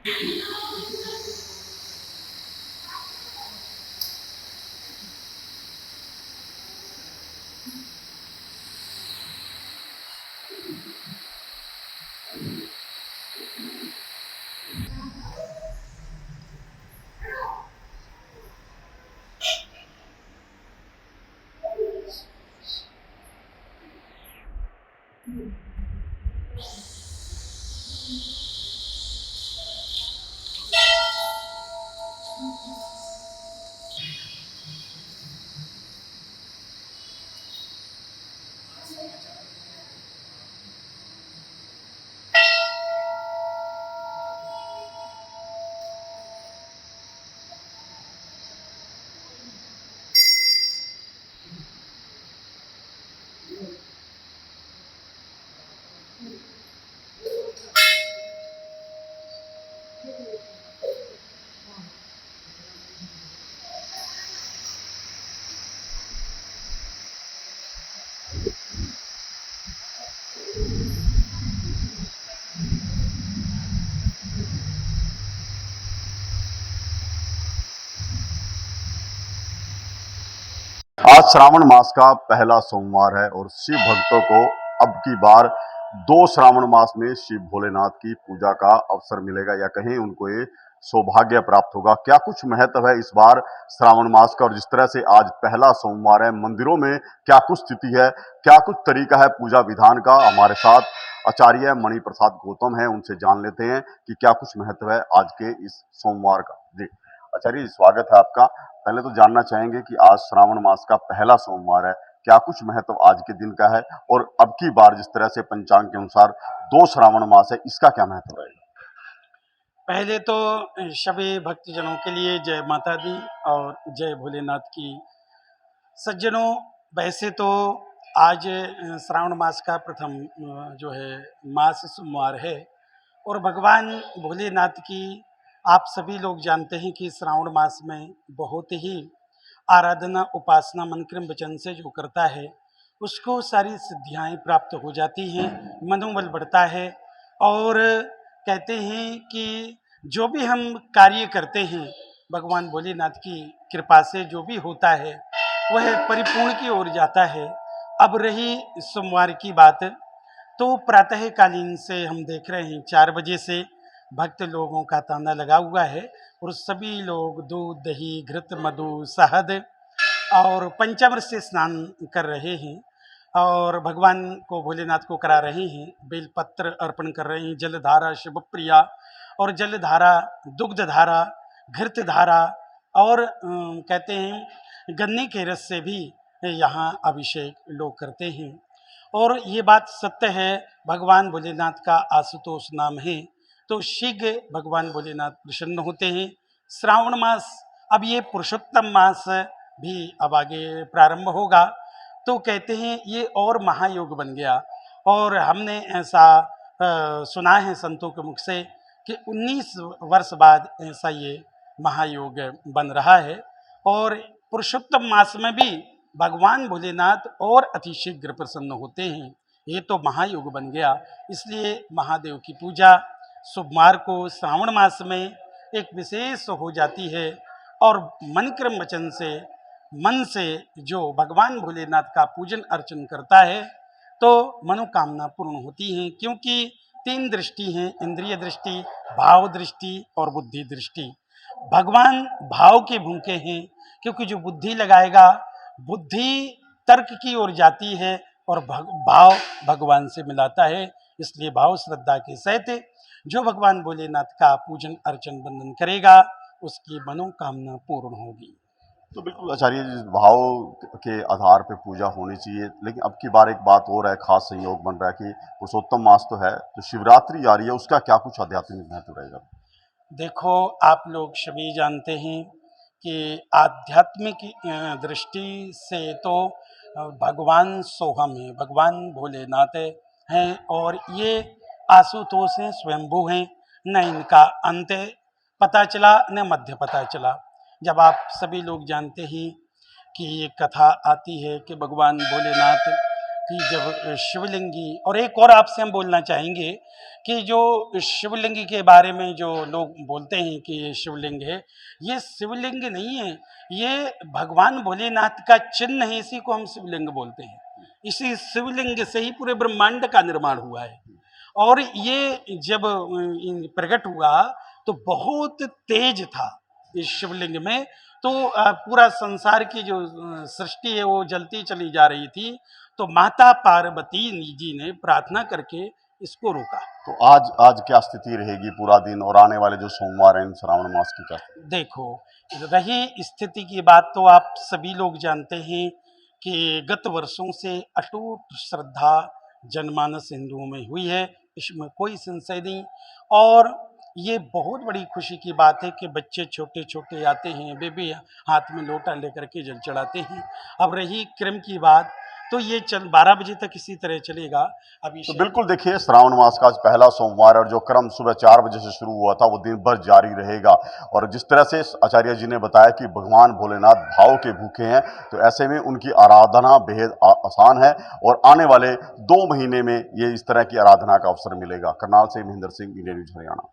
आज श्रावण मास का पहला सोमवार है और शिव भक्तों को अब की बार 2 श्रावण मास में शिव भोलेनाथ की पूजा का अवसर मिलेगा या कहीं उनको ये सौभाग्य प्राप्त होगा। क्या कुछ महत्व है इस बार श्रावण मास का और जिस तरह से आज पहला सोमवार है, मंदिरों में क्या कुछ स्थिति है, क्या कुछ तरीका है पूजा विधान का, हमारे साथ आचार्य मणि प्रसाद गौतम है, उनसे जान लेते हैं कि क्या कुछ महत्व है आज के इस सोमवार का। जी आचार्य जी, स्वागत है आपका। पहले तो जानना चाहेंगे कि आज श्रावण मास का पहला सोमवार है, क्या कुछ महत्व आज के दिन का है और अब की बार जिस तरह से पंचांग के अनुसार 2 श्रावण मास है, इसका क्या महत्व रहेगा? पहले तो सभी भक्तजनों के लिए जय माता दी और जय भोलेनाथ की। सज्जनों, वैसे तो आज श्रावण मास का प्रथम जो है मास सोमवार है और भगवान भोलेनाथ की आप सभी लोग जानते हैं कि श्रावण मास में बहुत ही आराधना उपासना मन क्रम वचन से जो करता है उसको सारी सिद्धियां प्राप्त हो जाती हैं, मनोबल बढ़ता है। और कहते हैं कि जो भी हम कार्य करते हैं भगवान भोलेनाथ की कृपा से जो भी होता है वह परिपूर्ण की ओर जाता है। अब रही सोमवार की बात, तो प्रातःकालीन से हम देख रहे हैं 4 बजे से भक्त लोगों का तांता लगा हुआ है और सभी लोग दूध दही घृत मधु शहद और पंचामृत से स्नान कर रहे हैं और भगवान को भोलेनाथ को करा रहे हैं, बेलपत्र अर्पण कर रहे हैं, जलधारा शिवप्रिया और जलधारा दुग्ध धारा घृत धारा और कहते हैं गन्ने के रस से भी यहाँ अभिषेक लोग करते हैं। और ये बात सत्य है, भगवान भोलेनाथ का आशुतोष नाम है तो शीघ्र भगवान भोलेनाथ प्रसन्न होते हैं। श्रावण मास, अब ये पुरुषोत्तम मास भी अब आगे प्रारंभ होगा तो कहते हैं ये और महायोग बन गया। और हमने ऐसा सुना है संतों के मुख से कि 19 वर्ष बाद ऐसा ये महायोग बन रहा है। और पुरुषोत्तम मास में भी भगवान भोलेनाथ और अतिशीघ्र प्रसन्न होते हैं। ये तो महायोग बन गया, इसलिए महादेव की पूजा सोमवार को श्रावण मास में एक विशेष हो जाती है। और मन क्रम वचन से मन से जो भगवान भोलेनाथ का पूजन अर्चन करता है तो मनोकामना पूर्ण होती है, क्योंकि 3 दृष्टि हैं, इंद्रिय दृष्टि, भाव दृष्टि और बुद्धि दृष्टि। भगवान भाव के भूखे हैं, क्योंकि जो बुद्धि लगाएगा, बुद्धि तर्क की ओर जाती है और भाव भगवान से मिलाता है। इसलिए भाव श्रद्धा के सहित जो भगवान भोलेनाथ का पूजन अर्चन वंदन करेगा उसकी मनोकामना पूर्ण होगी। तो बिल्कुल आचार्य जी, भाव के आधार पे पूजा होनी चाहिए, लेकिन अब की बार एक बात और है, खास संयोग बन रहा है कि पुरुषोत्तम मास तो है, तो शिवरात्रि आ रही है, उसका क्या कुछ आध्यात्मिक महत्व रहेगा? देखो, आप लोग सभी जानते हैं कि आध्यात्मिक दृष्टि से तो भगवान सोहम है, भगवान भोलेनाथ हैं और ये आशुतोष हैं, स्वयंभू हैं, न इनका अंत पता चला न मध्य पता चला। जब आप सभी लोग जानते हैं कि ये कथा आती है कि भगवान भोलेनाथ कि जब शिवलिंगी, और एक और आपसे हम बोलना चाहेंगे कि जो शिवलिंग के बारे में जो लोग बोलते हैं कि ये शिवलिंग है, ये शिवलिंग नहीं है, ये भगवान भोलेनाथ का चिन्ह है, इसी को हम शिवलिंग बोलते हैं। इसी शिवलिंग से ही पूरे ब्रह्मांड का निर्माण हुआ है। और ये जब प्रकट हुआ तो बहुत तेज था इस शिवलिंग में, तो पूरा संसार की जो सृष्टि है वो जलती चली जा रही थी। तो माता पार्वती जी ने प्रार्थना करके इसको रोका। तो आज आज क्या स्थिति रहेगी पूरा दिन और आने वाले जो सोमवार हैं श्रावण मास की क्या? देखो, रही स्थिति की बात तो आप सभी लोग जानते हैं कि गत वर्षों से अटूट श्रद्धा जनमानस हिंदुओं में हुई है, इसमें कोई संशय नहीं। और ये बहुत बड़ी खुशी की बात है कि बच्चे छोटे छोटे आते हैं, वे भी हाथ में लोटा लेकर के जल चढ़ाते हैं। अब रही क्रम की बात, तो ये 12 बजे तक इसी तरह चलेगा। अभी तो बिल्कुल देखिए, श्रावण मास का आज पहला सोमवार और जो क्रम सुबह 4 बजे से शुरू हुआ था वो दिन भर जारी रहेगा। और जिस तरह से आचार्य जी ने बताया कि भगवान भोलेनाथ भाव के भूखे हैं, तो ऐसे में उनकी आराधना बेहद आसान है और आने वाले 2 महीने में ये इस तरह की आराधना का अवसर मिलेगा। करनाल से महेंद्र सिंह, इंडिया न्यूज हरियाणा।